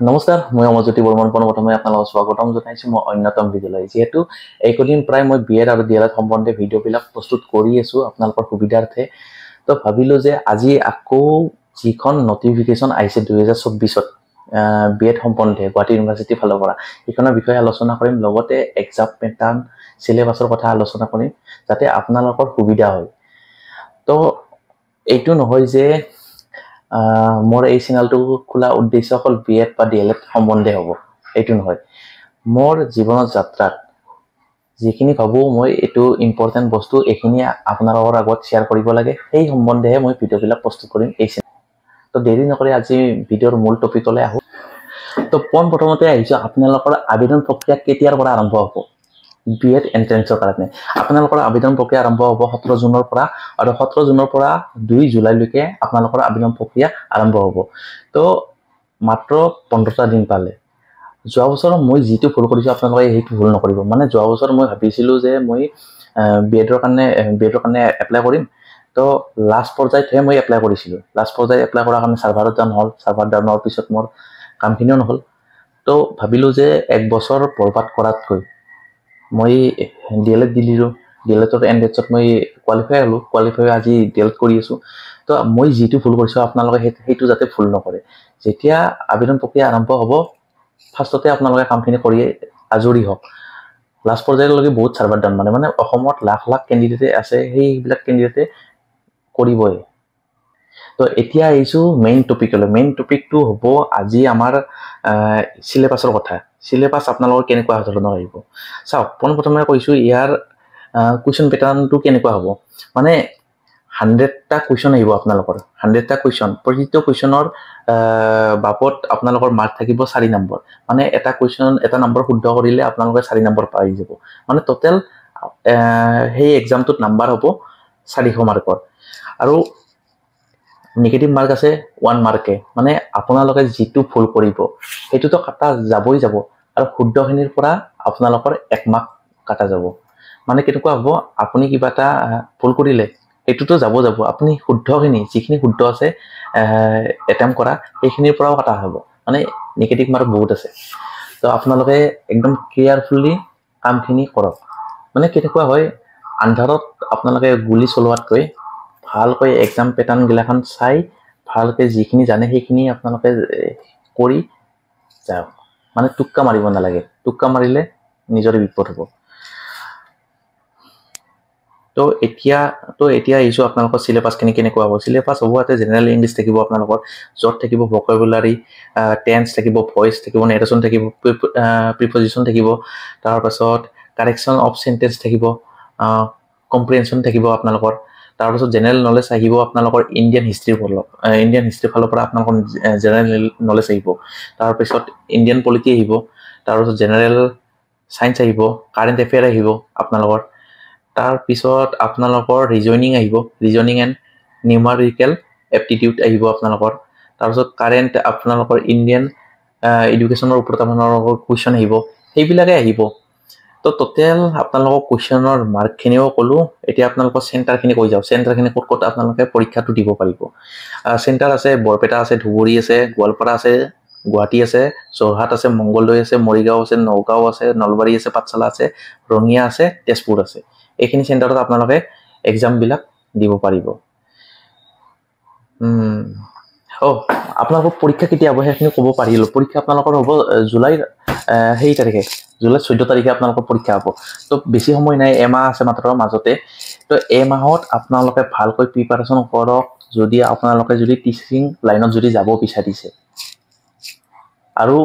নমস্কাৰ মই অমৰজ্যোতি বৰ্মন প্ৰথমে আপোনালোকক স্বাগতম জনাইছো মই অন্যতম বিদ্যালয় যেহেতু এইকদিন প্ৰায় মই বিএড আৰু ডিএলএড সম্বন্ধে ভিডিঅ'বিলাক প্ৰস্তুত কৰি আছো আপোনালোকৰ সুবিধাৰ্থে তো ভাবিলো যে আজি আকৌ যিখন নটিফিকেশ্যন আহিছে 2024ত বিএড সম্বন্ধে গুৱাহাটী ইউনিভাৰ্চিটি ফালৰ পৰা এইখনৰ বিষয়ে আলোচনা কৰিম লগতে এক্সাম পেটাৰ্ন সিলেবাছৰ কথা আলোচনা কৰিম যাতে আপোনালোকৰ সুবিধা হয় তো এইটো নহয় যে মোৰ এই চেনেলটো খোলা উদ্দেশ্য হল বিএড বা ডিএলএড সম্বন্ধে হ'ব এইটো নহয় মোৰ জীৱনৰ যাত্ৰাত যিখিনি ভাবো মই এটো ইম্পৰ্টেন্ট বস্তু এখিনি আপোনালোকৰ আগত শেয়াৰ কৰিব লাগে এই সম্বন্ধে মই ভিডিঅ'বিলাক প্ৰস্তুত কৰিম এই চেনেল তো দেৰি নকৰি আজি ভিডিঅ'ৰ মূল টপিকলৈ আহো তো প্ৰথমতে আহিছো আপোনালোকৰ আবেদন প্ৰক্ৰিয়া কেতিয়াৰ পৰা আৰম্ভ হ'ব বিএড এন্ট্ৰেন্সৰ কাৰণে আপোনালোকৰ আবেদন প্ৰক্ৰিয়া আৰম্ভ হ'ব 17 জুনৰ পৰা আৰু 17 জুনৰ পৰা 2 জুলাইলৈকে আপোনালোকৰ আবেদন প্ৰক্ৰিয়া আৰম্ভ হ'ব তো মাত্ৰ 15টা দিন পালে যোৱা বছৰ মই যেটো ভুল কৰিছো আপোনালোকে সেইটো ভুল নকৰিব মানে যোৱা বছৰ মই ভাবিছিলো যে মই বিএডৰ কাৰণে এপ্লাই কৰিম তো লাষ্ট পৰ্যায়তহে মই এপ্লাই কৰিছিলো লাষ্ট পৰ্যায়ত এপ্লাই কৰাৰ কাৰণে সাৰ্ভাৰত ডাউন হ'ল সাৰ্ভাৰ ডাউন হোৱাৰ পিছত মোৰ কামখিনিও নহল তো ভাবিলো যে এক বছৰ বৰবাদ কৰাতকৈ মই ডিএলএড দিলিৰো ডিএলএডৰ এন্ডেটছত মই কোৱালিফাই হলো কোৱালিফাই আজি ডিএলএড কৰি আছো তো মই যেটো ভুল কৰিছো আপোনালোকে সেইটো যাতে ভুল নকৰে যেতিয়া আবেদন প্ৰক্ৰিয়া আৰম্ভ হ'ব ফাৰ্ষ্টতে আপোনালোকে কামখিনি কৰি আজৰি হওক লাষ্ট পৰ্যায়লৈকে বহুত সাৰ্ভাৰ ডাউন মানে অসমত লাখ লাখ ক্যান্ডিডেট আছে সেইবিলাক ক্যান্ডিডেটে কৰিবই তো এতিয়া আহিছো মেইন টপিকটো হ'ব আজি আমাৰ সিলেবাছৰ কথা সিলেবাছ আপোনালোকৰ কেনেকুৱা ধৰণৰ আহিব চাওক প্ৰথমে কৈছো ইয়াৰ কুৱেশ্যন প্যাটাৰ্নটো কেনেকুৱা হ'ব মানে 100টা কুৱেশ্যন আহিব আপোনালোকৰ 100টা কুৱেশ্যন প্ৰতিটো কুৱেশ্যনৰ বাপত আপোনালোকৰ মাৰ্ক থাকিব 4 নম্বৰ মানে এটা কুৱেশ্যন এটা নম্বৰ শুদ্ধ কৰিলে আপোনালোকে 4 নম্বৰ পাই যাব মানে টোটাল সেই এক্সামটোত নম্বৰ হ'ব 400 মাৰ্কৰ আৰু নেগেটিভ মাৰ্ক আছে 1 মাৰ্কে মানে আপোনালোকে যেটো ভুল কৰিব হেতুটো কাটা যাবই যাব আৰু শুদ্ধখিনিৰ পৰা আপোনালোকৰ 1 মাৰ্ক কাটা যাব মানে কেনেকুৱা হ'ব আপুনি কিবা এটা ভুল কৰিলে এটোটো যাব আপুনি শুদ্ধখিনি যিখিনি শুদ্ধ আছে এটেম্প কৰা এইখিনিৰ পৰাও কাটা হ'ব মানে নেগেটিভ মাৰ্ক বহুত আছে তো আপোনালোকে একদম কেয়াৰফুলি কামখিনি কৰক মানে কেনেকুৱা হয় আন্ধাৰত আপোনালোকে গুলি চলোৱাতকৈ ভালকৈ এক্সাম প্যাটাৰ্ন গিলাখন চাই ভালকৈ যিখিনি জানে সেইখিনি আপোনালোকে কৰি যাওক মানে টুক্কা মাৰিব নালাগে টুক্কা মাৰিলে নিজৰে বিপদ হ'ব তো এতিয়া আহিছো আপোনালোকৰ সিলেবাছখিনি কেনেকুৱা হ'ব সিলেবাছ হ'ব এটা জেনাৰেল ইংলিশ থাকিব আপোনালোকৰ যত থাকিব ভোকাবুলাৰি টেন্স থাকিব ভয়েস থাকিব নেৰেশ্যন থাকিব প্ৰিপজিশন থাকিব তাৰ পাছত কাৰেকচন অফ সেন্টেন্স থাকিব কম্প্ৰিহেনশন থাকিব আপোনালোকৰ তাৰ পাছত জেনাৰেল নলেজ আহিব আপোনালোকৰ ইণ্ডিয়ান হিষ্ট্ৰি ফালৰ পৰা আপোনালোকৰ জেনাৰেল নলেজ আহিব তাৰ পাছত ইণ্ডিয়ান পলিটি আহিব তাৰ পাছত জেনাৰেল সায়েন্স আহিব কাৰেন্ট এফেয়াৰ আহিব আপোনালোকৰ তাৰ পিছত আপোনালোকৰ ৰিজনিং আহিব ৰিজনিং এণ্ড নিউমেৰিকেল এপ্টিটিউড আহিব আপোনালোকৰ তাৰ পিছত কাৰেন্ট আপোনালোকৰ ইণ্ডিয়ান এডুকেশ্যনৰ ওপৰত আপোনালোকৰ কোৱেশ্চন আহিব সেইবিলাকে আহিব তো টোটাল আপোনালোকৰ কোৱেশ্চনৰ মাৰ্কখিনিও কলো এতিয়া আপোনালোকৰ চেণ্টাৰখিনি কৈ যাও চেণ্টাৰখিনি ক'ত আপোনালোকে পৰীক্ষাটো দিব পাৰিব চেণ্টাৰ আছে বৰপেটা আছে ধুবুৰী আছে গোৱালপাৰা আছে গুৱাহাটী আছে যোৰহাট আছে মংগলদৈ আছে মৰিগাঁও আছে নগাঁও আছে নলবাৰী আছে পাঠশালা আছে ৰঙিয়া আছে তেজপুৰ আছে এইখিনি চেণ্টাৰত আপোনালোকে এক্সাম বিলাক দিব পাৰিব আপোনালোকৰ পৰীক্ষা কেতিয়া হ'ব সেইখিনি ক'ব পাৰিলো পৰীক্ষা আপোনালোকৰ হ'ব জুলাইৰ সেই তাৰিখে জুলাই 14 তাৰিখে আপোনালোকৰ পৰীক্ষা হ'ব তো বেছি সময় নাই এমাহ আছে মাত্ৰ মাজতে তো এই মাহত আপোনালোকে ভালকৈ প্ৰিপাৰেচন কৰক যদি আপোনালোকে যদি টিচিং লাইনত যদি যাব বিচাৰিছে আৰু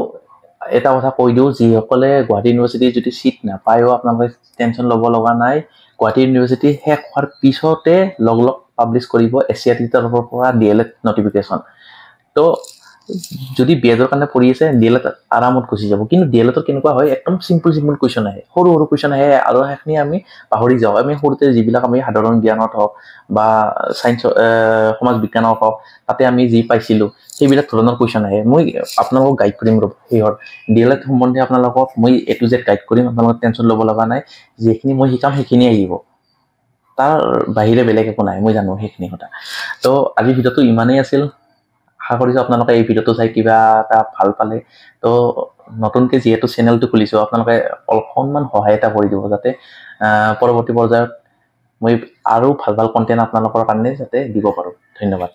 এটা কথা কৈ দিও যিসকলে গুৱাহাটী ইউনিভাৰ্চিটি যদি সিট নাপায়ও আপোনালোকে টেনচন ল'ব লগা নাই গুৱাহাটী ইউনিভাৰ্চিটি শেষ হোৱাৰ পিছতে লগ পাব্লিশ কৰিব এছিয়াটিৰ তৰফৰ পৰা ডিএলএড নটিফিকেশ্যন তো যদি বিএডৰ কাৰণে পঢ়ি আছে ডিএলএড আৰামত গুচি যাব কিন্তু ডিএলএডৰ কেনেকুৱা হয় একদম সিম্পল কুৱেশ্চন আহে সৰু কুৱেশ্চন আহে আৰু সেইখিনি আমি পাহৰি যাওঁ আমি সৰুতে যিবিলাক আমি সাধাৰণ জ্ঞানত হওক বা সায়েন্স সমাজ বিজ্ঞানত হওক তাতে আমি যি পাইছিলো সেইবিলাক ধৰণৰ কুৱেশ্চন আহে মই আপোনালোকক গাইড কৰিম হিহৰ ডিএলএড সম্বন্ধে আপোনালোকক মই এ টু জেড গাইড কৰিম আপোনালোকক টেনচন ল'ব লগা নাই যিখিনি মই শিকাম সেইখিনি আহিব তাৰ বাহিৰে বেলেগ একো নাই মই জানো সেইখিনি কথা তো আজি ভিডিঅ'টো ইমানেই আছিল আশা কৰিছোঁ আপোনালোকে এই ভিডিঅ'টো চাই কিবা এটা ভাল পালে। তো নতুনকৈ যিহেতু চেনেলটো খুলিছোঁ, আপোনালোকে অকণমান সহায় এটা কৰি দিব, যাতে পৰৱৰ্তী পৰ্যায়ত মই আৰু ভাল ভাল কণ্টেণ্ট আপোনালোকৰ কাৰণে যাতে দিব পাৰোঁ। ধন্যবাদ।